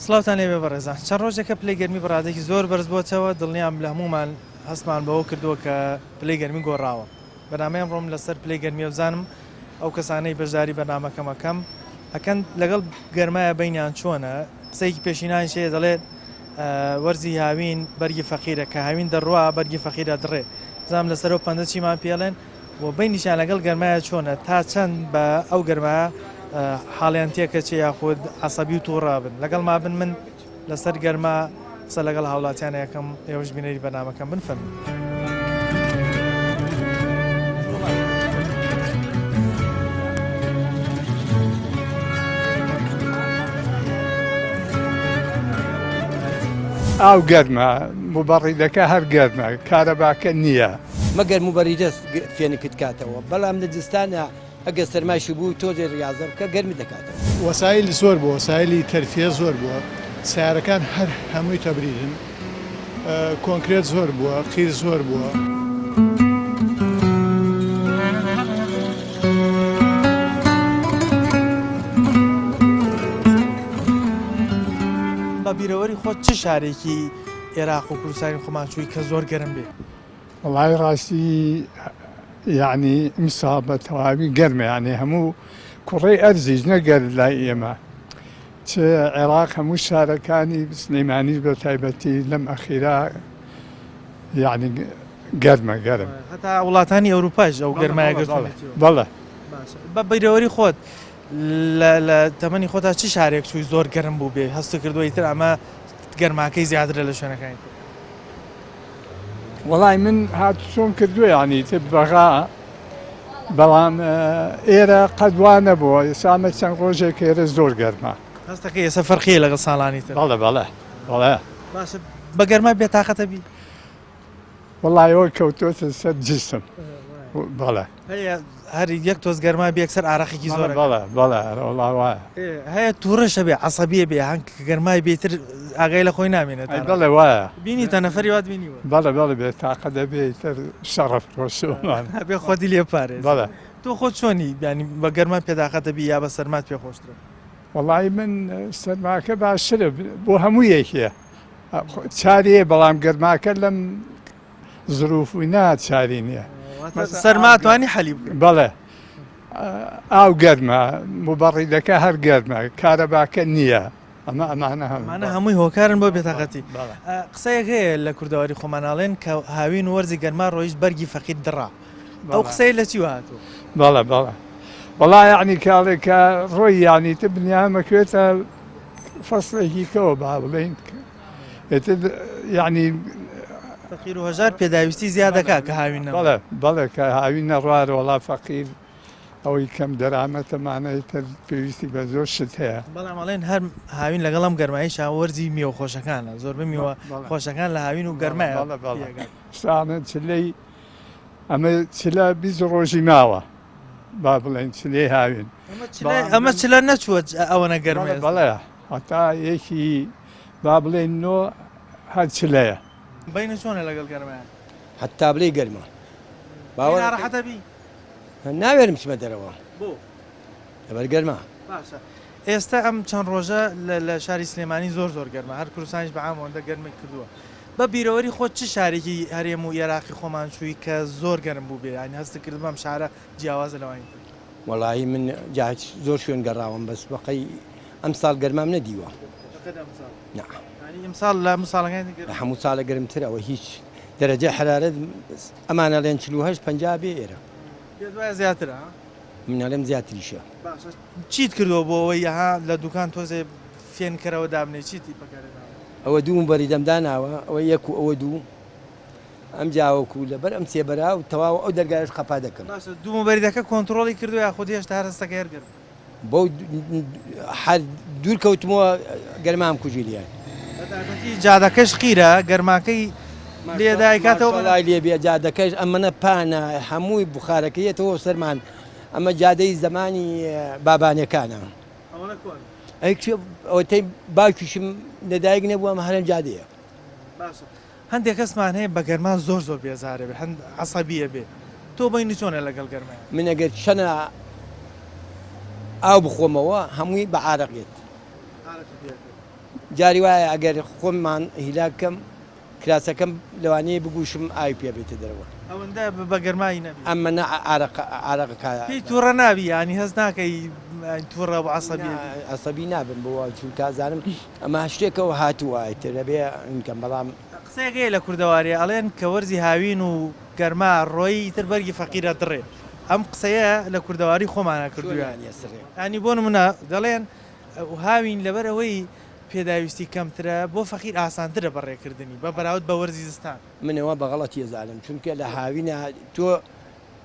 سڵاوتان لێبێ بەڕێزان چەند ڕۆژێکە پلەی گەرمی بەڕادێکی زۆر بەرز بۆتەوە دڵنیام لە هەمومان هەستمان بەوە کردووە کە پلەی گەرمی گۆڕاوە بەنامەیەم ڕۆم لەسەر پلەی گەرمی بزانم ئەو کەسانەی بەشداری بەنامەکەمەکەم ئەکەن لەگەڵ گەرمایە بینیان چۆنە قسەیەکی پێشینان شێ دەڵێت وەرزی هاوین بەرگی فەقیرە کە هاوین دەڕوا بەرگی فەقیرە دڕێ زانام لەسەر و پەندە چیمان پێڵێن و بینیشان لەگەڵ گەرمایە چۆنە تا چەند بە ئەو گەرمایە حاڵیان تێکە چێ یاخود عەسەبی و تووڕابن لەگەڵ ما بن من لەسەر گەرما قسە لەگەڵ هاوڵاتیان یەکەم ئێوەش بینەری بەنامەکەم بنفەرمن. ئاو گەرمە موبەڕیدەکە هەر گەرمە کارەباکە نییە مەگەر موبەریدە فێنکت کاتەوە بەڵام لە جستانە ئەگە سەرماشی بوو تۆزێ ڕاضە بکە گەرمی دەکاتەوە. وەسایلی زۆر بووە وەسایلی تەرفیە زۆر بووە سیارەکان هەر هەمووی تەبریدن کۆنکرێت زۆر بووە قیر زۆر بووە. بە بیرەوەری خۆت چ شارێکی عێراق و کوردستانی خۆماچووی کە زۆر گەرم بێ؟ وڵای ڕاستی یعنی ئیمسا بە تەواوی گەرمە یعنی هەموو کوڕەی ئەرزیش نەگەر لای ئێمە چ عێراق هەموو شارەکانی سلەیمانیش بە تایبەتی لەم ئەخیرا یعنی گەرمە گەرم هەتا وڵاتانی ئەوروپاش ئەو گەرمایە بەڵێ. بە بیرەوەری خۆت لە تەمەنی خۆتا چ شارێک چووی زۆر گەرم بوو بێ هەست کردووە ئیتر ئەمە گەرماکەی زیاترە لە شوێنەکانی؟ وەڵای من هاتوچۆم کردووە یعنی تر بەغا بەڵام ئێرە قەدوا نەبووە ئێسامە چەند ڕۆژێک ئێرە زۆر گەرمە. هەستەکە ئێستا فەرقیە لەگەڵ ساڵانی تر؟ بەڵێ بەڵێ بەڵێ. باشە بە گەرما بێتاقەتە بی؟ وەڵای ئەوە کەوتۆتە سەر جسم بەڵێ. هەیە هەر یەک تۆز گەرما بێ یەکسەر ئاڕەقێکی زۆر بەڵێ بەڵێ وەڵای وایە. هەیە تووڕەشە بێ عەسەبیە بێ هەنگ گەرمای بێتر ئاگای لە خۆی نامێنێت. بەڵێ وایە بینیتە نەفەری وات بینیوە؟ بەڵێ بەڵێ بێتاقە دەبێت تر شەڕەف ڕۆشتمان هەبێ خۆتی لێ پارێز. بەڵێ. تۆ خۆت چۆنی ینی بە گەرما پێداقەتە بی یا بە سەرمات پێ خۆشترە؟ وەڵای من سەرماکە باشترە بۆ هەموو یەکێ چاریە بەڵام گەرماکە لەم زروفی نا چاری نییە سەرماتوانی حەلی بکەیت. بەڵێ ئاو گەرمە موبەڕیدەکە هەر گەرمە کارەباکە نییە ئەمە ئەمانە هەمووی هۆکارن بۆ بێتاقەتی. قسەیەک هەیە لە کوردەواری خۆماناڵێن کە هاوین وەرزی گەرما ڕۆیشت بەرگی فەقیر دڕا ئەو قسەی لە چی هاتووە؟ بەڵێ بەڵێ وەڵای یعنی کاڵێکە ڕۆی یعنی تە بنیامەکوێتە فەسڵێکی کەوە با بڵێن یعنی فەقیر و هەژار پێداویستی زیاد دەکا کە هاوین نەڕوا. بەڵێ بەڵێ کە هاوین نەڕوارە وەڵا فەقیر ئەوەی کەم دەرامەتەمانەی تر پێویستی بە زۆر شت هەیە. بەڵام ئەڵێن هەر هاوین لەگەڵ ئەم گەرمایی شاوەرزی میوە خۆشەکانە زۆر بمیوە خۆشەکان لە هاوین و گەرمایە. ساڵە چلەی ئەمە چلە 20 ڕۆژی ماوە با بڵێن چلێ هاوین ئەمە چلە نەچووە ئەوەنە گەرمە. بەڵێ هەتا یەکی با بڵێن نۆ هەر چلەیە بینە چۆنە لەگەڵ گەرمایە؟ حتا بڵێ گەرمە باوەڕەحەتە بی؟ ناوێرم چمە دەرەوە بۆ لەبەر گەرمە. باشە ئێستا ئەم چەند ڕۆژە لە شاری سلێمانی زۆر گەرمە هەر کوردستانیش بە عامەوەندە گەرمی کردووە. بە بیرەوەری خۆت چ شارێکی هەرێم و عێراقی خۆمان چووی کە زۆر گەرم بوو بێ ینی هەست کردم ئەم شارە جیاوازە لەوانی تر؟ وەڵایی من زۆر شوێن گەڕاوم بەس بەقەی ئەم ساڵ گەرمام نەدیوە ئەمساڵ لە مساڵەکانی هەموو ساڵە گەرمتر ئەوە هیچ دەرەجە حرارەت ئەمانە لێن 48 50 بێ ئێرە زیاترە منەڵێم زیاتریشە. چیت کردەوە بۆ ئەوەی ها لە دوکان تۆزێ فێنکەرەوە دابنێ چیتی بەکارێناوە؟ ئەوە دوو بەری دەمداناوە ئەوە یەک و ئەوە دوو ئەم جاوەکو لەبەر ئەم سێبەرا و تەواو ئەو دەرگایش خەپا دەکەم. دوو بەریدەکە کۆنتترۆلی کردو یا خودی هێشتا هەرستەکە هێرگرم بۆ دوور کەوتمەوە گەرمام کوژیلیان جادەکەش قیرە گەرماکەی لێدایکاتەوە لای لێ بێ جادەکەش ئەمەە پانە هەمووی بخارەکەیەتەوە سەرمان ئەمە جادەی زمانی بابانەکانە ئەوەی باوکیشم لەدایک نەبووە ئەمە هەرم جادەیە. هەندێک کەسمان هەیە بە گەرمان زۆر بێزارە بێ هەند عەسەبیە بێ تۆ بینی چۆنە لەگەڵ گەرمای؟ من ئەگەر چەنە ئاو بخۆمەوە هەمووی بە عارەقێت جاری وایە ئەگەر خۆممان هیلاکەم کراسەکەم لەوانەیە بگوشم ئاوی پێ بێتە دەرەوە ئەوەندە بە گەرمایی نەبی ئەمە عراقەکە پێی تووڕە نابی ینی هەست ناکەی تووڕە بە عەسەبی عەسەبی نابم بۆ چون کازانم ئەمە شتێکەوە هاتووایتر دەبێ ئینکەم بەڵام قسەیەکەی لە کوردەواری ئەڵێن کە وەرزی هاوین و گەرما ڕۆی تر بەرگی فەقیرە دڕێ ئەم قسەیە لە کوردەواری خۆمانە کردویان ینی بۆ نمونە دەڵێن هاوین لەبەرەوەی پێداویستی کەمترە بۆ فەقیر ئاسانترە بەڕێکردنی بە بەراورد بە وەرزی زستان منەوە بەغەڵەت ێزانم چونکە لە هاوینە تۆ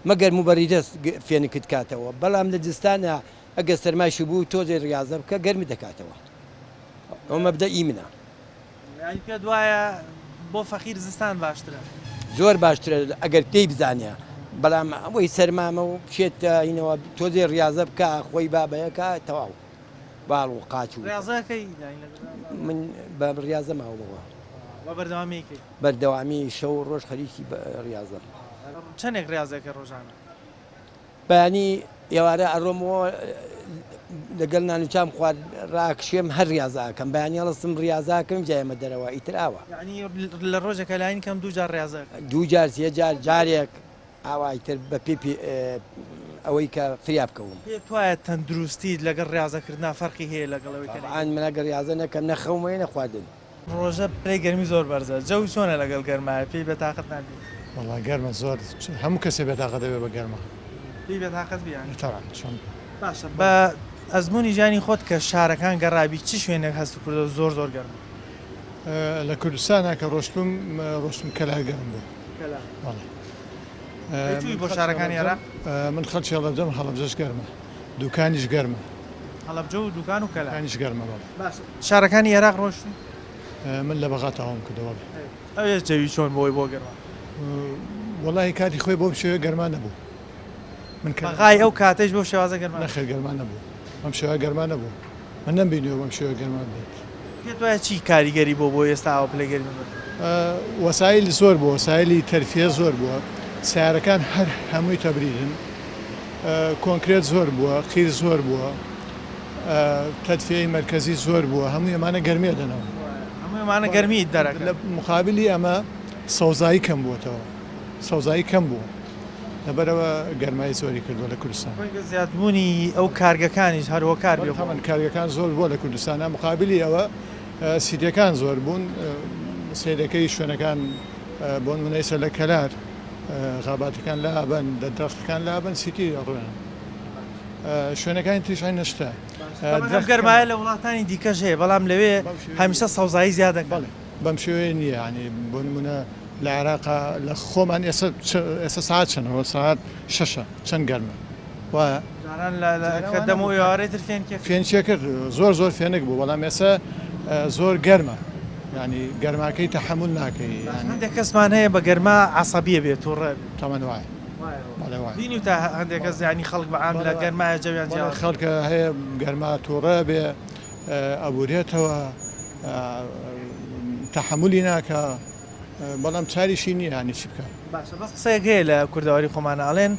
مەگەر موبەری دەست فێنکت کاتەوە بەڵام لە جستانە ئەگە سەرماشی بوو تۆزێ ڕاضە بکە گەرمی دەکاتەوە ئەو مەبدەئی منە ینی پێ دوایە بۆ فەقیر زستان باشترە زۆر باشترە ئەگەر پێی بزانە بەڵام ئەوەی سەرمامە و بچێتە اینەوە تۆزێ ڕاضە بکە خۆی بابەیەکە تەواو باڵ و قاچ و ڕێزەکەی من بە ڕاضە ماوەوە بە بەردەوامیکەی بەردەوامی شەو ڕۆژ خەریکی ڕاضە چەندێک ڕاضەکە ڕۆژانە بەینی ئێوارە ئەڕۆمەوە لەگەڵ نانوچام خوارد ڕاکشێم هەر ڕاضاکەم بەیانی هەڵستم ڕاضاکەم جایمە دەرەوە ئیتراوە ینی لە ڕۆژێکە لاین کەم دوو جار ڕاضەکە دوو جار سێ جار جارێک ئاوایتر بە پێ ئەوەی کە فریا بکەوم پێ توایە تەندروستیت لەگەڵ ڕاضەکردنا فەرقی هەیە لەگەڵەوەی ئان منەگە ڕاضە نەکەم نەخەومەیە نەخواردن ڕۆژە پێی گەرمی زۆر بەرزە جەوی چۆنە لەگەڵ گەرمایە پێی بەتاقەت نابی وڵا گەرمە زۆر هەموو کەسێ بێتاقە دەبێت بە گەرمە پێی بەتاقەت بیان تەڕان چۆن باشە بە ئەزمموی ژانی خۆت کە شارەکان گەڕابی چی شوێنێک هەست و کوردە زۆر زۆر گەرم لە کوردستانە کە ڕۆشتم کەلا گەرم بوو توی بۆ شارەکانی عێراق من خەڵکی هەڵەبجەم هەڵەبجەش گەرمە دوکانیش گەرمە هەڵەبجە و دوکان و کەلا کانیش گەرمە شارەکانی عێراق ڕۆشتن من لە بەغا تاوام کردەوە ئەوێ جەوی چۆن بۆی بۆ گەرمە وڵی کاتی خۆی بۆ شێوە گەرمان نەبوو من بەغای ئەو کاتەش بۆ شێوازە گەرمە نەخێر گەرمان نەبوو ئەم شێوە گەرمان نەبوو من نەمبینیەوە بەم شێوە گەرمان بێت پێت وایە چی کاریگەری بۆ ئێستا ئەو پلە گەرمی وەسایلی زۆر بووە وەسایلی تەرفیە زۆر بووە سیارەکان هەر هەمووی تەبریدن کۆنکرێت زۆر بووە قیر زۆر بووە تەدفیەی مەرکەزی زۆر بووە هەموو ئەمانە گەرمیە دەنەوە هەموویمانە گەرمی دەرەکە لە مقابلی ئەمە سەوزایی کەم بووەتەوە سەوزایی کەم بوو لەبەرەوە گەرمای زۆری کردووە لە کوردستان زیادبوونی ئەو کارگەکانیش هەروە کار بێ هەمان کارگەکان زۆر بووە لە کوردستانە مقابلی ئەوە سیدەکان زۆر بوون سیدەکەی شوێنەکان بۆ منەیسە لە کەلار غاباتەکان لابن دەدرەختەکان لابن سیتی ڕوێن شوێنەکانی تریشای نەشتە گەرمایە لە وڵاتانی دیکەش هەیە بەڵام لەوێ هەمیشە سەوزایی زیادە بەم شێوەیە نییە ینی بۆ نمونە لە عێراقا لە خۆمان ئێستا ساعت چەندەوە ساعت شەشە چەند گەرمە وایە دەم و ئێوارەی فێنچێ کرد زۆر زۆر فێنک بوو بەڵام ئێستا زۆر گەرمە ینی گەرماکەی تەحمل ناکەی هەندێک کەسمان هەیە بە گەرما عەسەبیە بێت و ڕێ تەمەەن وایە بینی تا هەندێک کەس ینی خەڵک بەعام لە گەرمایە جەویان خەڵکە هەیە گەرما تووڕە بێ ئەبورێتەوە تەحملی ناکە بەڵام چاریشی نییە ینی چی بکە باشە بەس قسەیەک هەیە لە کوردەواری خۆمانە ئەڵێن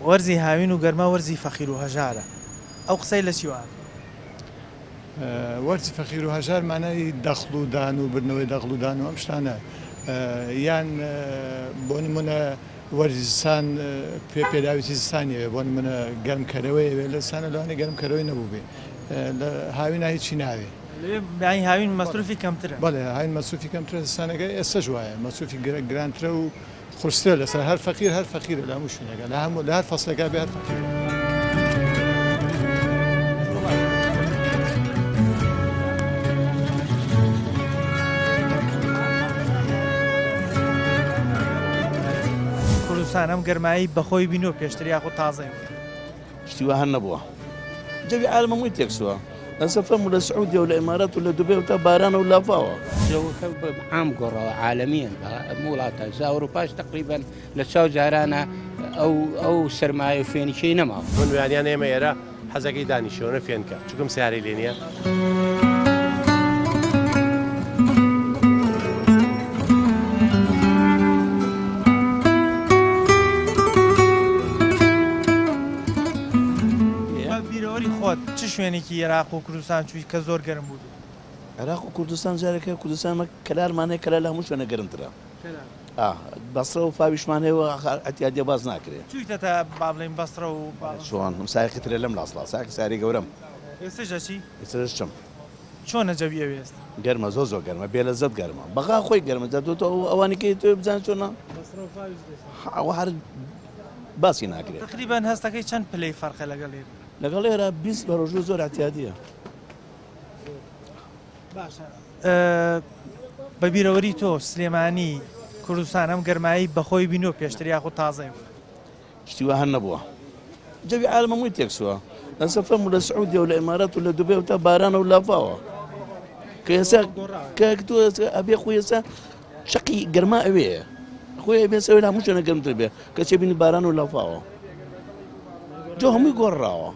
وەرزی هاوین و گەرما وەرزی فەقیر و هەژارە ئەو قسەی لە چیوان وەرزی فەقیر و هەژار مانای دەخڵ و دان و بردنەوەی دەخڵ و دان و ئەم شتانە یان بۆ نمونە وەرزستان پێداویستی زستانیەوێ بۆ نمونە گەرمکەرەوەی لە سانە لەوانەیە گەرمکەرەوەی نەبوو بێ لە هاوینە هیچی ناوێ هاوین مەسروفی کەمترە بەڵێ هاوین مەسروفی کەمترە زستانەکە ئێستەش وایە مەسروفی گرانترە و خورستە لەسەر هەر فەقیر هەر فەقیرە لە هەموو شوێنەکە لە هەموو لە هەر فەسلەکە بێ هەر فەقیرە ئەم گەرمایی بەخۆی بینەوە پێشتر یاخۆ تازە شتیوە هەر نەبووە جەوی عالمە مووی تێکسووە لە سەفرەم و لە سعودیە و لە ئیمارەت و لە دوبێ و تا بارانە و لافاوە جەوەکە عام گۆڕەوە عالەمیان وڵاتە ئەوروپاش تقریبا لە چاو جارانە ئەو سەرمایە و فێنیکەی نەماوە بنویانیان ئێمە ئێرە حەزەکەی دانیشتوانە فێنکە چونکەم سیارەی لێ نییە چ شوێنێکی عێراق و کوردستان چووی کە زۆر گەرم بوو عراق و کوردستان جارێکە کوردستان کەلارمانەیە کەلا لە هەموو شوێنە گەرمترە بەسرە و فاویشمانەوە ئەتیادیە باز ناکرێت چویتە تا با بڵێن بەسترە و چۆن سایقترە لەم لاسڵا ساکی ساری گەورەم ئێستاژەچی ئێستاچم چۆنە جەویە وێست گەرمە زۆ گەرمە بێ لە زەت گەرمە بەغا خۆی گەرمە دەدۆتەوە ئەوانەکەی تۆ بزان چۆنە ئەوە هەر باسی ناکرێت تقریبان هەستەکەی چەند پلەی فەرقە لەگەڵ لێ لەگەڵ ئێرە 20 بە ڕۆژوو زۆر ئەتیادیە باشە بەبیرەوەری تۆ سلێمانی کوردستان ئەم گەرمایی بەخۆی بینۆ پێشتر یاخود تازەی شتیوە هەر نەبووە جەوی عالمە مووی تێکسووە لە سەفەرم و لە سعودیە و لە ئیمارات و لە دوبێ و تا بارانە و لافاوە کە ئێستا کە تۆ ئەبێ خۆی ئێستا شەقی گەرما ئەوەیە خۆی ئەبێ سەوێ هەموو شوێنە گەرمتر بێ کە چێ بینی باران و لافاوە جۆ هەمووی گۆڕراوە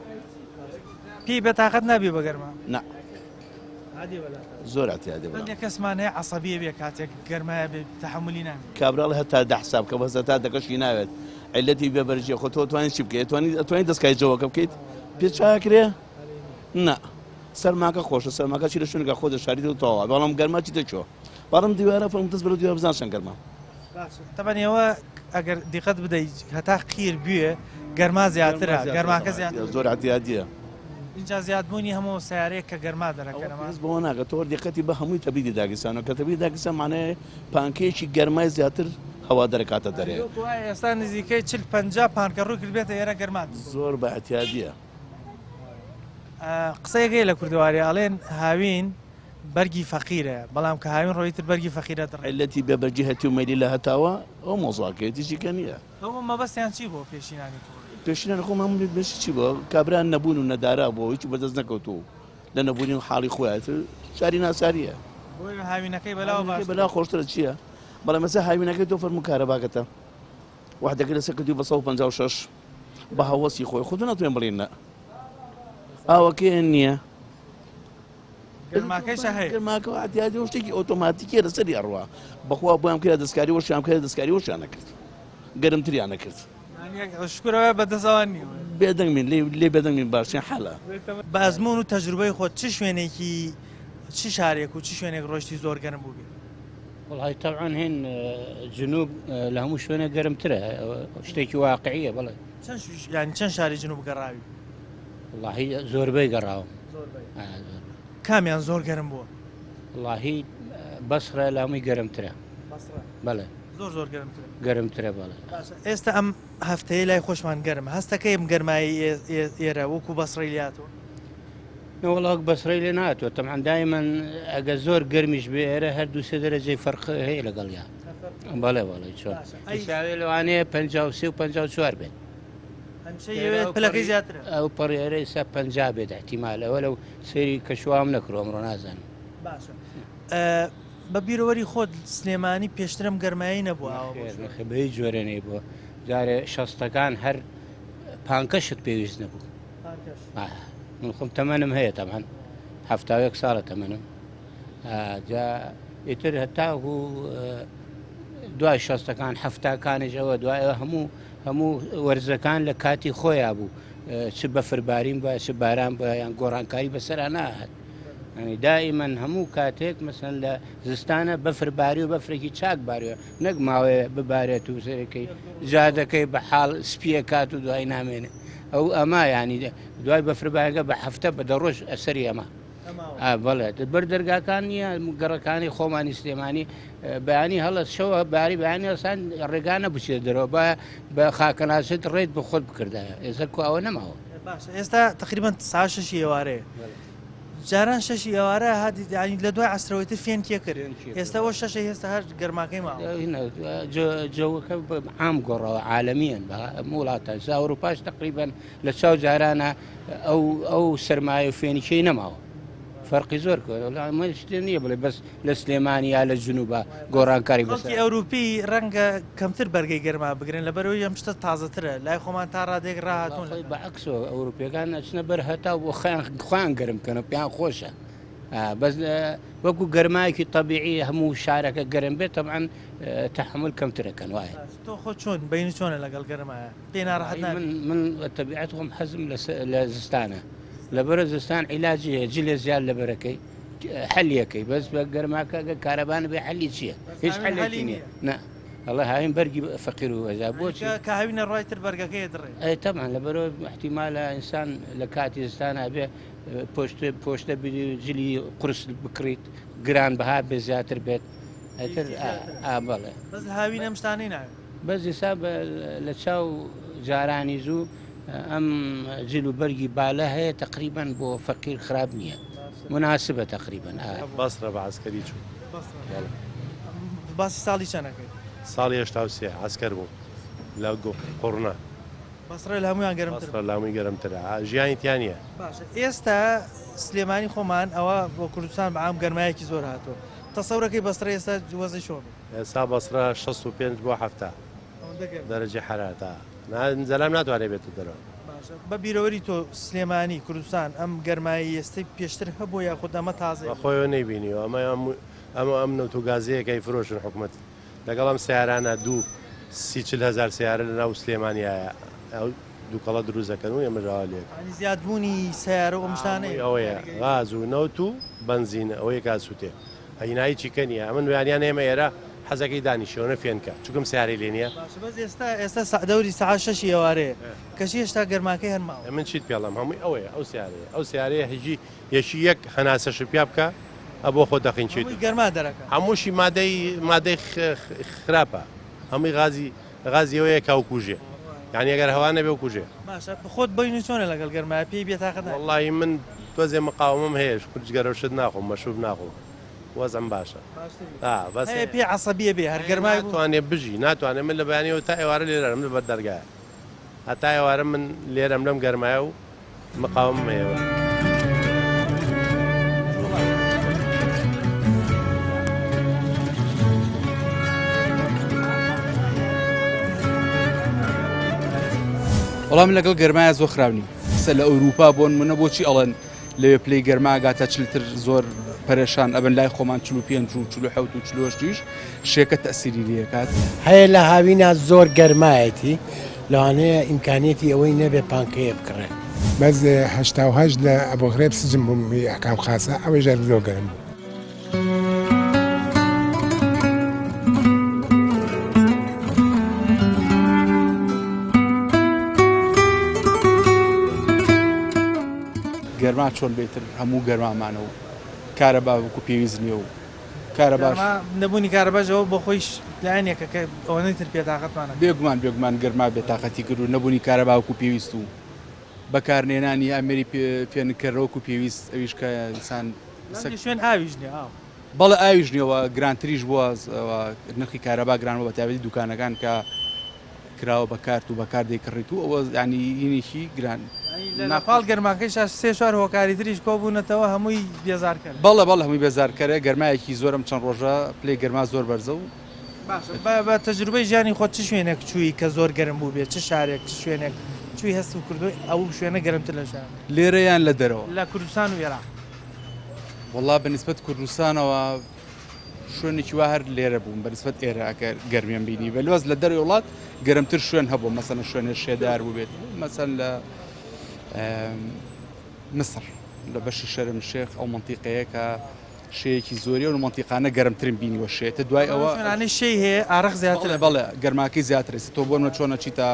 پێی بەتاقەت نابێ بە گەرما نا زۆر ئەتیادێ بڵێ بەندێک کەسمان هەیە عەسەبیە بێ کاتێک گەرمایە بێ تەحمولی نامێت کابراڵ هەتا دە حساب کە بەس تا دەکەشی ناوێت عیلەتی بێبەرجێ خۆ تۆ توانین چی بکەیت توانین دەستکای جەوەکە بکەیت پێ چاکرێ نا سەرماکە خۆشە سەرماکە چی لە شوێنێکە خۆ دەشاریت و تەواوە بەڵام گەرما چی دەچۆ بەڵام دیوارە فەرم دەست بەرە دیوار بزان چەند گەرما تەبەن ئێوە ئەگەر دیقەت بدەیت هەتا قیر بوێ گەرما زیاترە گەرماکە زیاتر زۆر ئەتیادیە اینجا زیادبوونی هەموو سیارەیە کە گەرما دەرەکەنەوە هەز بەوە ناکە تۆ دیقەتی بە هەمووی تەبیدی داگستانەوە کە تەبیدی داگستان مانەیە پانکەیەکی گەرمای زیاتر هەوا دەرەکاتە دەرێ ئێستا نزیکەی 40-50 پانکە ڕوو کرد بێتە ئێرە گەرمات زۆر بە ئەتیادیە قسەیەکەی لە کوردواری ئەڵێن هاوین بەرگی فەقیرە بەڵام کە هاوین ڕۆیتر بەرگی فەقیرە دڕێت عیلەتی بێبەرجی هەتی و مەیلی لە هەتاوە ئەو مۆزاکەیەتیشی کە نییە ئەوە مەبەستیان چی بۆ پێشینانی پێشینان خۆم هەموو بێشی چی بووە کابران نەبوون و نەدارا بۆ هیچ بەدەست نەکەوتو لە نەبوونی و حاڵی خۆیان شاری ناساریە بۆی هاوینەکەی بەلاوە باش بەلا خۆشترە چییە بەڵام مەسە هاوینەکەی تۆ فەرموو کارەباکەتە وحدەکە لەسەر کردی بە 156 بە هەوەسی خۆی خۆتو ناتوێن بڵێن نە ئاوەکەیان نییە گەرماکەیشە هەیە گەرماکە ئەتیادی و شتێکی ئۆتۆماتیکیە لەسەری ئەڕوا بەخوا بۆیان کرا دەستکاری وەشیان کرا دەستکاری وەشیان نەکرد گەرمتریان نەکرد شکرەوە بەدەستەوە نیوە بێدەنگ من لێ بێدەنگ من باشیان حەڵە بە ئەزمون و تەجروبەی خۆت چ شوێنێکی چ شارێک و چ شوێنێک ڕۆشتی زۆر گەرم بوو بێت والله طبعا هين جنوب لهم شوينه قرم ترى اشتكي واقعيه والله يعني چەند شاری جنوب گەڕاوی والله زور بي قراهم کامیان زۆر گەرم بووە والله بصره لهم قرم ترى بله زۆر گەرمتر قرم ترى بله ئێستا ئەم هەفتەیە لای خۆشمان گەرم هەستەکەیم گەرمایی ئێرە وەکو بەسڕی لاتەوە والله بصري لناتو طبعا دائما زور قرمش بيره هردو درجه فرق هي لقليا بله والله شو يساوي لو انا 55 و 54 بين هەمشەیەوێت پلەکەی زیاترە او بريره سا 50 بيد احتمال ولو سيري كشوام نكرو امر نازن باشە بە بیرەوەری خۆت سلێمانی پێشترم گەرمایی نەبووە خبەی جۆرەنەی بووە جارێ شەستەکان هەر پانکەشت پێویست نەبوو من خۆم تەمەنم هەیە طبعا 71 ساڵە تەمەنم جا ئیتر هەتاکو دوای شەستەکان هەفتاکانیش ئەوە دوایەوە هەموو وەرزەکان لە کاتی خۆیان بوو چ بەفرباریم بە چ باران بە یان گۆڕانکاری بەسەرا ناهات يعني دائما همو كاتيك مثلا لزستانه بفرباري وبفركي تشاك باريو نق ماوي بباريت وسيركي زادكي بحال سبيكات ودواي نامين او اما يعني دواي بفرباري بحفته بدروج اسري اما بلد بردرقا كان مقركاني خوماني سليماني بياني هلا شو باري بياني اصلا الرقانه بصير درو بخاكنا ست ريت بخود بكردا يسكو او نماو ئێستا تقریبا 6 ئێوارەیە جاران 6 ئێوارە هادی لە دوای عەسرەوەیتر فێنکیە کرد ئێستا ئەوە 6 هێستا هەر گەرماکەی ماوە جوەکە عام گۆڕەوە عالەمیان وڵاتە ئەوروپاش تقریبا لە چاو جارانە ئەو سەرمایە و فێنیکەی نەماوە فەرقی زۆر شتێ نییە بڵێ بەس لە سلێمانی یا لە جنوبە گۆڕانکاری بەسەر ئەوروپی ڕەنگە کەمتر بەرگەی گەرما بگرن لەبەرەوەی ئەم شتە تازەترە لای خۆمان تا ڕادێک ڕاهاتوون بەعکسەوە ئەوروپیەکان ئەچنە بەر هەتا بۆ خۆیان گەرم بکەنە پێیان خۆشە بەس وەکو گەرمایەکی طبیعی هەموو شارەکە گەرم بێت طبعا تحمل کەمترەکەن وایە تۆ خۆ چۆن بینی چۆنە لەگەڵ گەرمایە پێ ناڕەحەت من طبیعەت خۆم حەزم لە زستانە لەبەرە زستان عیلاجی هەیە جلێ زیاد لەبەرەکەی حليكي بس بقرماك كهربان بحلي شيء ايش حليتي نية نعم الله هاي برقي فقير وزابوش كهاوين الرايتر برقا كي دري اي طبعا لبرو احتمال انسان لكاتي استان ابي بوشت بيجي قرص بكريت جران بها بزياتر بيت بله بس الهاوين مشتانين نعم بس حساب لتشاو جاراني زو ام جلو برقي بالا هي تقريبا بو فقير خراب نية مناسبة تقريبا بصرة بعسكري شو باسی ساڵی چەنەکەی ساڵی 83 عسكر بوو لە قڕنا بەسڕێ لە هەمویان گەرمتر بەسرە لامی گەرمترە ژیانی تیانە باشە ئێستا سلێمانی خۆمان ئەوە بۆ کوردستان بەعام گەرمایەکی زۆر هاتووە تەسەورەکەی بەسڕێ ئێستا وەزی شۆ ئێستا بەسرە 65 بۆ 7 دەرەجی حرارەتە زەلام ناتوانێت بێت دەرەوە بە بیرەوەری تۆ سلێمانی کوردستان ئەم گەرمایی ئێستی پێشتر هەبوو یا خۆ دەمە تازە خۆیەوە نەیبینیەوە ئەمە نەوتوگازیەکەی فرۆشن حکوومەت لەگەڵ ئەم سیارانە 240,000 سیارە لە ناو سلێمانیایە ئەو دووکەڵە دروستەکەن و ئێمەژاوالێک زیادبوونی سیارە و مشتانەی ئەوەیە غاز و نەوت و بنزین ئەوەیە کاسووتێ ئەینایی چیکە نیە ئەمە نوێنیان ئێمە ئێرە حەزەکەی دانیشەوە فێنکە چکم سیاری لێ نییە ئێستا دەوری سعات 6 ئێوارەیە کەشی هێشتا گەرماکەی هەرماوە من چیت پێڵم هەمووی ئەوەیە ئەو سیارەیە هەژی یەشی یەک هەناسەش پیا بکە ئەبۆ خۆ دەخینچیت گەرما دەرەکە هەمووشی مادەی خراپە هەمووی غازیەوەیە کاو کوژێ یعنی ئەگەر هەوا نەبێ و کوژێ خۆت بینی چۆنە لەگەڵ گەرمای پێی بێتاقەت وڵی من تۆزێ مقاومم هەیە کورجگەرەوشت ناخۆم مەشوب ناخۆ وەزم باشە بەس پێ عەسەبیە بێ هەر گەرمای ناتوانێ بژی ناتوانێت من لە بەیانەوە تا ئێوارە لێرەم لە بەردەرگایە هەتا ئێوارە من لێرەم لەم گەرمایە و مقاومم هەیەوە وەڵام لەگەڵ گەرمایە زۆر خراونی سە لە ئەوروپا بۆن منە بۆچی ئەڵەن لەوێ پلەی گەرماگاتە چلتر زۆر پەرێشان ئەبن لای خۆمان 45 و 47 و 48 شێکە تەسیری لێکات هەیە لە هاوینە زۆر گەرمایەتی لەوانەیە ئیمکانێتی ئەوەی نەبێ پانکەیە بکڕێن بەس 88 لە ئەبوغرێب سجن بووم ئەحکام خاسە ئەوەی ژەر زۆر گەرم بوو گەرما چۆن بێتر هەموو گەرمامانەوە کارەبا وەکو پێویست نییە و کارە باش نەبوونی کارەباژەوە بۆ خۆی لایەنێکە کە ئەوەی تر پێتاقەتمانە بێگومان گەرما بێتاقەتی کرد و نەبوونی کارەبا وەکو پێویست و بەکارنێنانی ئەمێری پێنکردەوەکو پێویست ئەویش کە ئینسان شوێن ئاویش نیە بەڵێ ئاویش نیەوە گرانتریش بووە نرخی کارەبا گرانەوە بە تایبەتی دوکانەکان کە کراوە بە کارت و بەکار دەیکڕیت و ئەوە ینی هینێکی گران ناپاڵ گەرماکەی سێ چوار هۆکاری تریش کۆبوونەتەوە هەمووی بێزار کرد بەڵێ هەمووی بێزارکەرە گەرمایەکی زۆرم چەند ڕۆژە پلەی گەرما زۆر بەرزە و بە تەجروبەی ژیانی خۆت چ شوێنێک چووی کە زۆر گەرم بوو بێت چ شارێک چ شوێنێک چووی هەست و کردوی ئەو شوێنە گەرمتر لە شار لێرەیان لە دەرەوە لە کوردستان و عێراق وەڵا بەنسبەت کوردستانەوە شوێنێکی وا هەر لێرە بووم بەنسبەت ئێرە ئەگەر گەرمیان بینی بەلوەز لە دەروی وڵات گەرمتر شوێن هەبوو مەسەن شوێنە شێدار بوو بێت مەسەن لە مصر لە بەشی شەرم شێخ ئەو منتیقەیە کە شەیەکی زۆریە و منتیقانە گەرمترین بینیوە شێتە دوای ئەوە شەی هەیە ئارەق زیاتر بەڵێ گەرماکەی زیاترێت تۆ بۆن چۆنە چیتە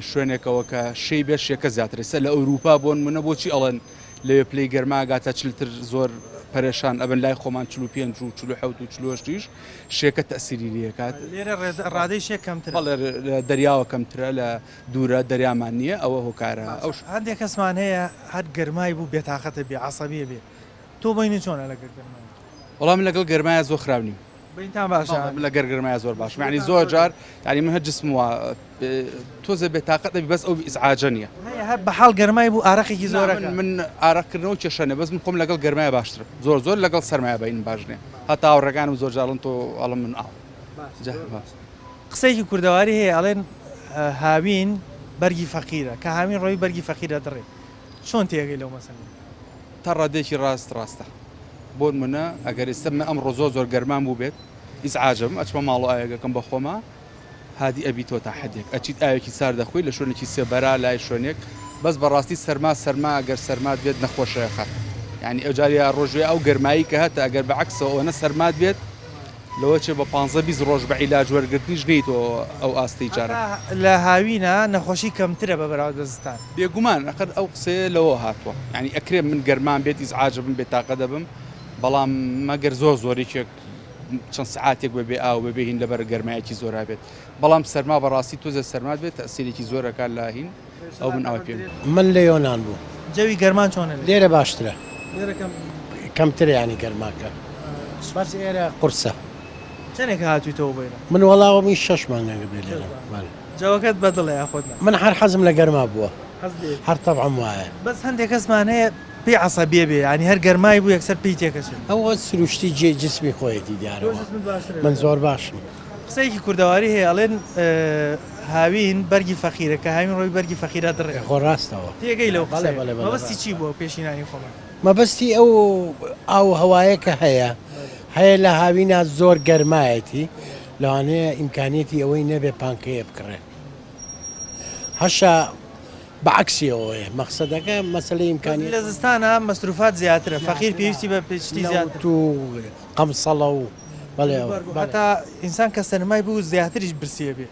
شوێنێکەوە کە شەی بێت شێکە زیاترێسە لە ئەوروپا بۆن منە بۆچی ئەڵەن لەوێ پلەی گەرماگاتە چلتر زۆر پەرێشان ئەبن لای خۆمان 45 و 47 و 48 شێکە تەسیری لێکات لێرە ڕادەی شێک کەمتر دەریاوە کەمترە لە دوورە دەریامان نییە ئەوە هۆکارە ئەو هەندێک کەسمان هەیە هەر گەرمای بوو بێتاقەتە بێ عەسەبیە بێ تۆ بینی چۆنە لەگەڵ گەرمای وەڵام لەگەڵ گەرمایە زۆر خراونی بینتان باشە لە گەرگەرمایە زۆر باش معنی زۆر جار ینی من هەر جسم وە تۆزە بێتاقەت دەبی بەس ئەو ئیزعاجە نییە هەر بەحاڵ گەرمای بوو ئارەقێکی زۆرەکە من ئارەقکردنەوە کێشەنە بەس من خۆم لەگەڵ گەرمایە باشتر زۆر لەگەڵ سەرمایە بەین باش نییە هەتا هاوڕێکانم زۆر جاڵن تۆ ئەڵم من ئاو قسەیەکی کوردەواری هەیە ئەڵێن هاوین بەرگی فەقیرە کە هاوین ڕۆی بەرگی فەقیرە دڕێ چۆن تێگەی لەو مەسەلە تا ڕادێکی ڕاستە بۆن منە ئەگەر ئێستەمە ئەمڕۆ زۆر گەرمان بوو بێت ئیزعاجم ئەچمە ماڵ ئاەکەم بە خۆمە هادی ئەبی تۆ تا حدێک ئەچیت ئاوێکی سار دەخۆی لە شوێنێکی سێبەرا لای شوێنێک بەس بەڕاستی سەرما ئەگەر سەرمات بێت نەخۆشەیە خات یعنی ئەو جاریا ڕۆژوێ ئەو گەرمایی کە هەتا ئەگەر بەعکسەوە ئەوەنە سەرمات بێت لەوەچێ بە 15-20 ڕۆژ بە عیلاج وەرگرتنیش نیتەوە ئەو ئاستی جارە لە هاوینە نەخۆشی کەمترە بە بەراورد بە زستان بێگومان ئەقەر ئەو قسەیە لەوە هاتووە یعنی ئەکرێ من گەرمان بێت ئیزعاج بم بێت تاقە دەبم بەڵام مەگەر زۆریچێک چەند سعاتێک بەبێ ئاو بەبێ هین لەبەر گەرمایەکی زۆرا بێت بەڵام سەرما بەڕاستی تۆزە سەرمات بێت تەسیرێکی زۆرەکان لا هین ئەو من ئەوە پێم من لە یۆنان بوو جەوی گەرمان چۆنە لێرە باشترە لێرەکەم کەمتر ینی گەرماکە باش ئێرە قورسە چەندێک هاتوویتەوە بێنە من وەڵاوەمی 6 مانگە بێ لێرە جاوەکەت بەدڵێ یاخۆتنا من هەر حەزم لە گەرما بووە هەر تەبعەم وایە بەس هەندێک کەسمان هەیە پێی عەسەبیە بێ ینی هەر گەرمای بوو یەکسەر پێی تێکەچێت ئەوە سروشتی جێ جسمی خۆیەتی دیارەوە من زۆر باشم قسەیەکی کوردەواری هەیە ئەڵێن هاوین بەرگی فەقیرە کە هاوین ڕۆی بەرگی فەقیرە دڕێ خۆ ڕاستەوە تێگەی لەو بەڵێ بەڵێ مەبەستی چی بووە پێشینانی خۆمان مەبەستی ئەو ئاو هەوایە کە هەیە لە هاوینە زۆر گەرمایەتی لەوانەیە ئیمکانێتی ئەوەی نەبێ پانکەیە بکڕێ هەشە بەعکسیەوەیە مەقسەدەکە مەسلەی ئیمکانی لە زستانە مەسروفات زیاترە فەقیر پێویستی بە پێشتی زیاتر و قەمسەڵە و بەڵێ هەتا ئینسان کە سەرمای بوو زیاتریش برسیە بێ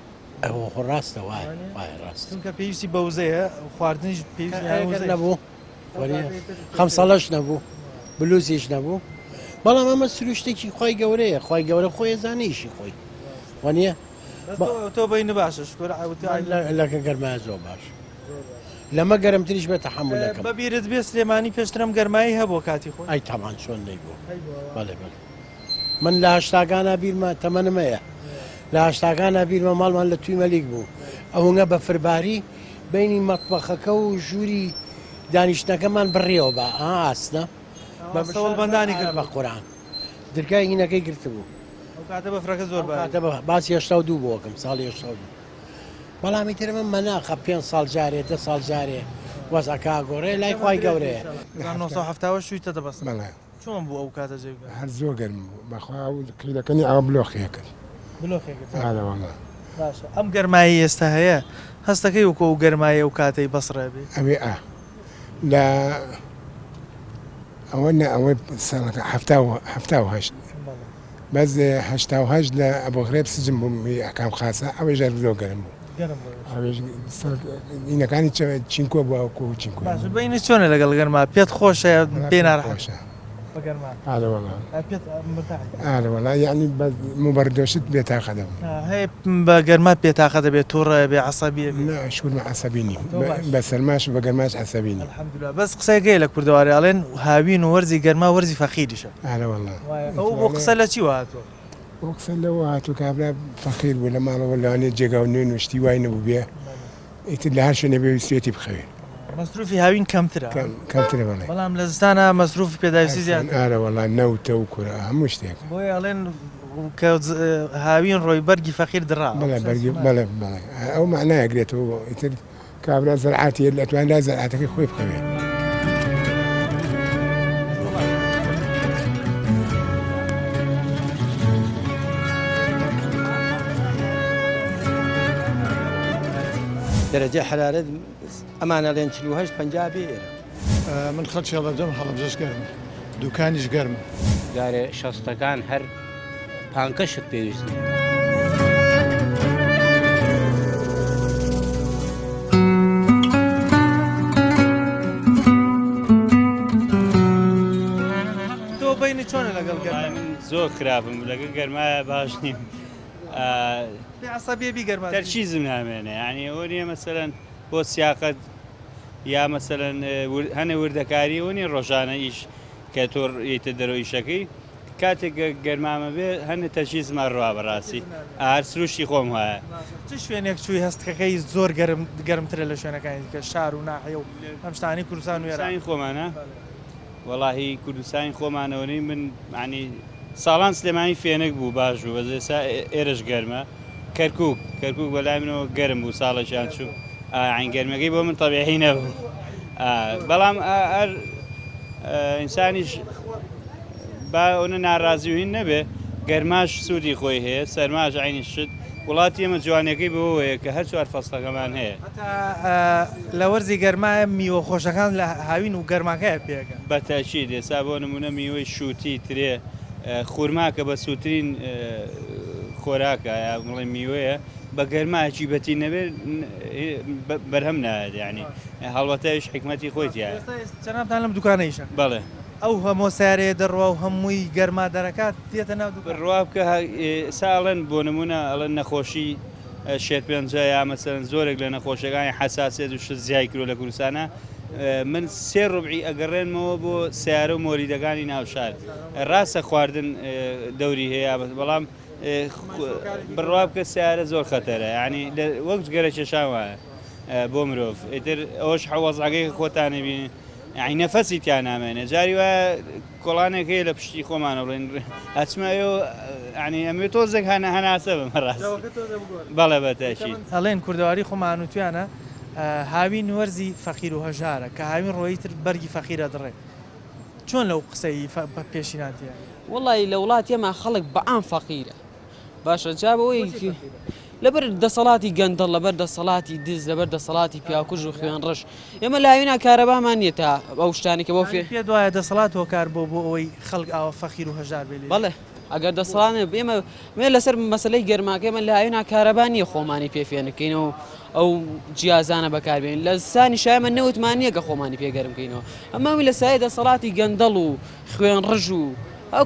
ئەوە خۆ ڕاستە وای ڕاست چونکە پێویستی بە وزەیە خواردنیش پێویستی نەبوو خەمسەڵەش نەبوو بلوزیش نەبوو بەڵام ئەمە سروشتێکی خۆی گەورەیە خۆی گەورە خۆی زانیشی خۆی وانە تۆ بەینە باشە لەکە گەرمای زۆر باش لەمە گەرمتریش بێت تەحملەکەم بەبیرت بێ سلێمانی پێشترم گەرمایی هەبوو کاتی خۆی ئەی تامان چۆن لێ بوو بەڵێ من لە هەشتاگانە بیرمە تەمەنمەیە لە هەشتاگانە بیرمە ماڵمان لە توی مەلیک بوو ئەوەنگە بە فرباری بینی مەطبەخەکە و ژووری دانیشتەکەمان بڕیەوە بە ئاسنە بەندانی کرد بە قورآن درگای هینەکەی گرت بوو کاتە بەفرەکە زۆر باسی 82 بووەکەم ساڵی 82 بەڵامی تر من مەناخە 5 ساڵ جارێ 10 ساڵ جارێ وەزەکا گۆڕێ لای خی گەورەیە 1970 شوویتە دەبەست چۆن بوو ئەو کاتە جێ هەر زۆر گەرم بوو بەخوا کلیلەکەنی ئەوە بلۆخەیە کرد باشە ئەم گەرمایی ئێستا هەیە هەستەکەی وکۆ و گەرمایە و کاتەی بەسڕێ بێ ئەوێ لە ئەوە ئەوەی ساڵەکە هەفتاهشت بەس هەشتاهشت لە ئەبۆ غرێب سجن بووم ئەکام خاسە ئەوەی ژەر زۆر گەرم بوو ئینەکانی چینکۆ بووکو و چینکۆ بینی چۆنە لەگەڵ گەرما پێت خۆشە پێ ناڕەحەشە وڵا یعنی مبەردۆشت بێتاقە دەبم هەیە بە گەرما پێتاقە دەبێت تووڕە بێ عەسەبیە شکورمە عەسەبینی بە سەرماش بە گەرماش عەسەبینی بەس قسەیەکەی لە کوردەواری ئەڵێن هاوین و وەرزی گەرما وەرزی فەقیریشە ئەو بۆ قسە لە چی هاتووە ئەو قسە لەوە هاتوو کابرا فەقیر بوو لە ماڵەوە لەوانێت جێگا و نوێن وشتی وای نەبوو بێ ئیتر لە هەر شوێنە بێویستێتی بخەوێ مەسروفی هاوین کەمترە بەڵام لە زستانە مەسروفی پێداویستی زیاتر وەڵا نەوتە و کورە هەموو شتێک بۆی ئەڵێن کە هاوین ڕۆی بەرگی فەقیر دڕا بەڵێ ئەو معنایەگرێتەوە ئیتر کابرا زەرعاتی لەتواندا زەرعاتەکەی خۆی بخەوێ دەرەجە حرارەت ئەمانە لێن 48 50 بێ ئێرە من خەڵکی هەڵەبجەم هەڵەبجەش گەرمە دوکانیش گەرمە جارێ شەستەکان هەر پانکەشت پێویستە تۆ بینی چۆنە لەگەڵ گەرما من زۆر خراپم لەگەڵ گەرمایە باش نیم عەسەبیە گەرما تەرکیزم نامێنێ یعنی ئەوە نیە مەسەلەن بۆ سیاقەت یا مەسەلەن هەنە وردەکاری ئەوە نیە ڕۆژانە ئیش کە تۆ ئیتە دەرەوە ئیشەکەی کاتێک گەرمامە بێ هەنە تەرکیزمان ڕوا بەڕاستی هەر سروشتی خۆم وایە چ شوێنێک چووی هەستەکەی زۆر گەرمترە لە شوێنەکانی کە شار و ناحیە و ئەم شتانی کوردستان و ئێرانی خۆمانە وەڵاهی کوردستانی خۆمانەوەی من عنی ساڵان سلێمانی فێنک بوو باش بوو بەس ئێستا ئێرەش گەرمە کەرکووک بەلای منەوە گەرم بوو ساڵێکیان چوو عین گەرمەکەی بۆ من تەبیعی نەبوو بەڵام هەر ئینسانیش با ئەوە ناڕازی و هین نەبێ گەرماش سوودی خۆی هەیە سەرماش عینی شت وڵاتی ئێمە جوانەکەی بەوەیە کە هەر چوار فەسڵەکەمان هەیە لە وەرزی گەرمایە میوە خۆشەکان لە هاوین و گەرماکەیە پێەکە بەتەشی دێسا بۆ نمونە میوەی شووتی ترێ خورماکە بە سووترین خۆراکە یا بڵێ میوەیە بە گەرمایکی بەتی نەبێت بەرهەم نایێت ینی هەڵوەتایش حکمەتی خۆیتیە چەندان لەم دوکانەیشە بەڵێ ئەو هەموو سارێ دەڕوا و هەمووی گەرما دەرەکات دێتە ناو ڕوا بکە ساڵەن بۆ نمونە ئەڵەن نەخۆشی شێت پێنجە یا مەسەرەن زۆرێک لە نەخۆشیەکانی حساسێت و شت زیای کرۆ لە کوردستانە من سێ ڕوبعی ئەگەڕێنمەوە بۆ سیارە و مۆریدەکانی ناوشار ڕاستە خواردن دەوری هەیە بەڵام بڕوا بکە سیارە زۆر خەتەرە ینی وەک گەرە کێشان وایە بۆ مرۆڤ ئیتر ئەوەش حەوەزەکەی خۆتانە بینن یعنی نەفەسی تیان نامێنێ جاری وایە کۆڵانێک هەیە لە پشتی خۆمانە بڵێن ئەچمەوە ینی ئەمێ تۆزێک هەناسە بم ڕاست بەڵێ بەتەشی هەڵێن کوردەواری خۆمان و توانە هاوین وەرزی فەقیر و هەژارە کە هاوین ڕۆیی تر بەرگی فەقیرە دڕێ چۆن لەو قسەی پێشیناتیە وڵی لە وڵاتی ئێمە خەڵک بەعام فەقیرە باشە جابەوەی لەبەر دەسەڵاتی گەندەڵ لەبەر دەسەڵاتی دز لەبەر دەسەڵاتی پیاکوژ و خوێن ڕەش ئێمە لاوینا کارەبامان نیە تا ئەو شتانێکە بۆ پێ دوایە دەسەڵات هۆکار بۆ ئەوەی خەڵک ئاوە فەقیر و هەژار بێ بەڵێ ئەگەر دەسەڵانە ئێمە مێ لەسەر مەسلەی گەرماکە ئێمە لاوینا کارەبان نیە خۆمانی پێفێنەکەینەوە ئەو جیازانە بەکاربێن لە سانی شایمە نەوتمانیە کە خۆمانی پێگەرمکەینەوە ئەماوی لە سایە دەسەڵاتی گەندەڵ و خوێن ڕژ و ئەو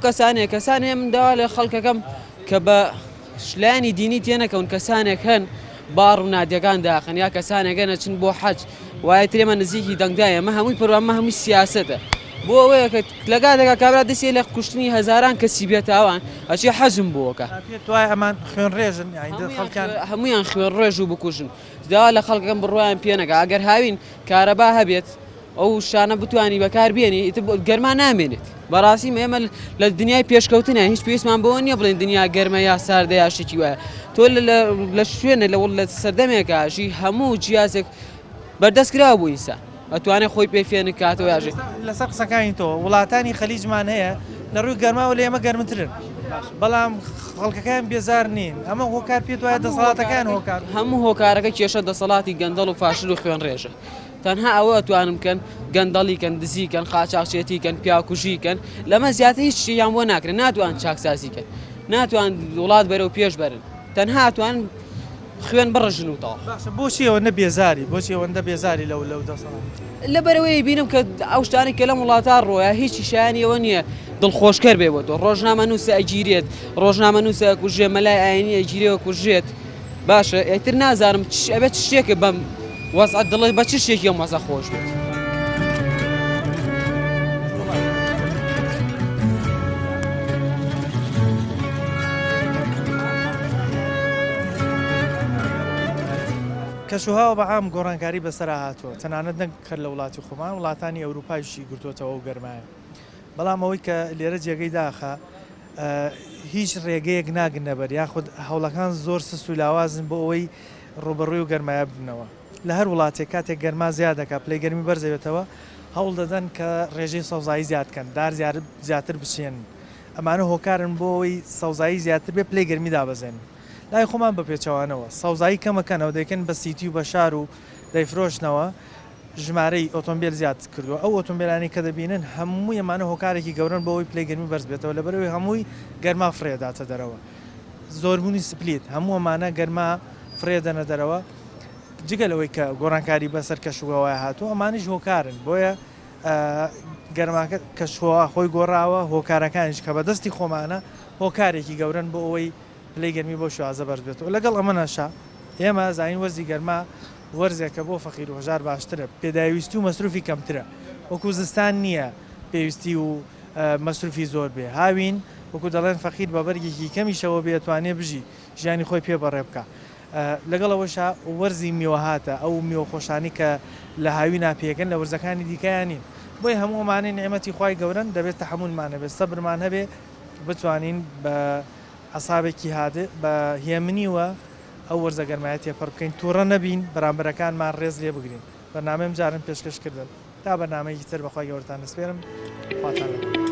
کەسانێ من داوا لە خەڵکەکەم کە بە شلانی دینی تێنەکەون کەسانێک هەن باڕ و نادیەکان داخن یا کەسانێکگەنە چن بۆ حەج وایە ترێمە نزیکی دەنگدایە مە هەمووی پڕوامە هەمووی سیاسەتە بۆ ئەوەیە کە لەگادەکە کابرا دەسێ لە کوشتنی هەزاران کەسی بێتاوان ئەچی حەزم بووەکە توای ئەمان خوێن ڕێژن خەڵکان هەمویان خوێن ڕێژ و بکوژن دا لە خەڵکەکەم بڕوایان پێنەکە ئەگەر هاوین کارەبا هەبێت ئەو شانە بتوانی بەکاربیێنی گەرما نامێنێت بەڕاستی ئێمە لە دنیای پێشکەوتنە هیچ پێویستمان بەوە نییە بڵێن دنیا گەرمە یا ساردە یا شتێکی وایە تۆ لە شوێنە لە سەردەمێکاشی هەموو جیازێک بەردەستکراوە بوو ئینسان ئەتوانێت خۆی پێفێن کاتەوە یاژێ لەسەر قسەکانی تۆ وڵاتانی خەلیجمان هەیە لە ڕووی گەرماوە لە ئێمە گەرمترن بەڵام خەڵکەکان بێزار نین ئەمە هۆکار پێت وایە دەسەڵاتەکان هۆکار هەموو هۆکارەکە کێشە دەسەڵاتی گەندەڵ و فاشل و خوێن ڕێژە تەنها ئەوە ئەتوانم کەن گەندەڵیکەن دزیکەن قاچاقچێتیکەن پیاکوژیکەن لەمە زیاتر هیچ شتیان بۆ ناکرێن ناتوان چاکسازیکەن ناتوان وڵات بەرەو پێش بەرن تەنها ئەتوان خوێن بڕژن و تاڵ بۆچی ئەوەندە بێزاری بۆچی ئەوەندە بێزاری لەو دەسەڵات لەبەرەوەی بینم کە ئەو شتانی کە لەم وڵاتان ڕۆیە هیچی شایانیەوە نییە دڵخۆشکەر بێ بۆ تۆ ڕۆژنامە نووسە ئەگیرێت ڕۆژنامە نووسە کوژێ مەلای ئاینی ئەگیرێەوە کوژێت باشە ئەتر نازانم ئەبێت شتێکە بەم وەسعەت دڵێ بە چ شتێکی ئەم وەسە خۆش بێت کەشوهاوە بەعام گۆڕانکاری بەسەرا هاتووە تەنانەت نەکرد لە وڵاتی خۆمان وڵاتانی ئەوروپایشی گرتوۆتەوە و گەرمایە بەڵام ئەوەی کە لێرە جێگەی داخە هیچ ڕێگەیەک ناگن نەبەر یاخود هەوڵەکان زۆر سست و لاوازن بۆ ئەوەی ڕوبەڕووی و گەرمایە بنەوە لە هەر وڵاتێک کاتێک گەرما زیاد دەکات پلەی گەرمی بەرزەوێتەوە هەوڵ دەدەن کە ڕێژەی سەوزایی زیادکەن دار زیاتر بچێن ئەمانە هۆکارن بۆ ئەوەی سەوزایی زیاتر بێ پلەی گەرمی دابەزێن لای خۆمان بە پێچەوانەوە سەوزایی کەمەکەنەوە دەیکەن بە سیتی و بە شار و دەیفرۆشنەوە ژمارەی ئۆتۆمبیل زیاد کردووە ئەو ئۆتۆمبیلانی کە دەبینن هەمووی ئەمانە هۆکارێکی گەورن بۆ ئەوی پلەی گەرمی بەرز بێتەوە لەبەرەوەی هەمووی گەرما فرێداتە دەرەوە زۆربوونی سپلیت هەموو ئەمانە گەرما فرێدەنە دەرەوە جگەلەوەی کە گۆڕانکاری بەسەر کەشوهەوای هاتووە ئەمانیش هۆکارن بۆیە گەرماکە کەشوهەوا خۆی گۆڕاوە هۆکارەکانیش کە بەدەستی خۆمانە هۆکارێکی گەورن بۆ ئەوەی پلەی گەرمی بۆ شوازە بەرز بێتەوە لەگەڵ ئەمەنەشا ئێمە زانین وەرزی گەرما وەرزێکە بۆ فەقیر و هەژار باشترە پێداویستی و مەسروفی کەمترە وەکو زستان نییە پێویستی و مەسروفی زۆر بێ هاوین وەکو دەڵێن فەقیر بە بەرگێکی کەمیشەوە بێتوانێ بژی ژیانی خۆی پێ بەڕێ بکە لەگەڵەوەشا وەرزی میوەهاتە ئەو میوە خۆشانی کە لە هاوی ناپێکن لە وەرزەکانی دیکەیانین بۆی هەموو ئەمانەی نعمەتی خوای گەورن دەبێت تەحمولمان هەبێت سەبرمان هەبێ بتوانین بە عەسابێکی هادە بە هێمنیوە ئەو وەرزە گەرمایە تێپەڕ بکەین تووڕە نەبین بەرامبەرەکانمان ڕێز لێ بگرین بەرنامەم جارم پێشکەش کردن تا بەرنامەیەکی تر بەخوای گەورتان دەسپێرم خواتان لەگەڵ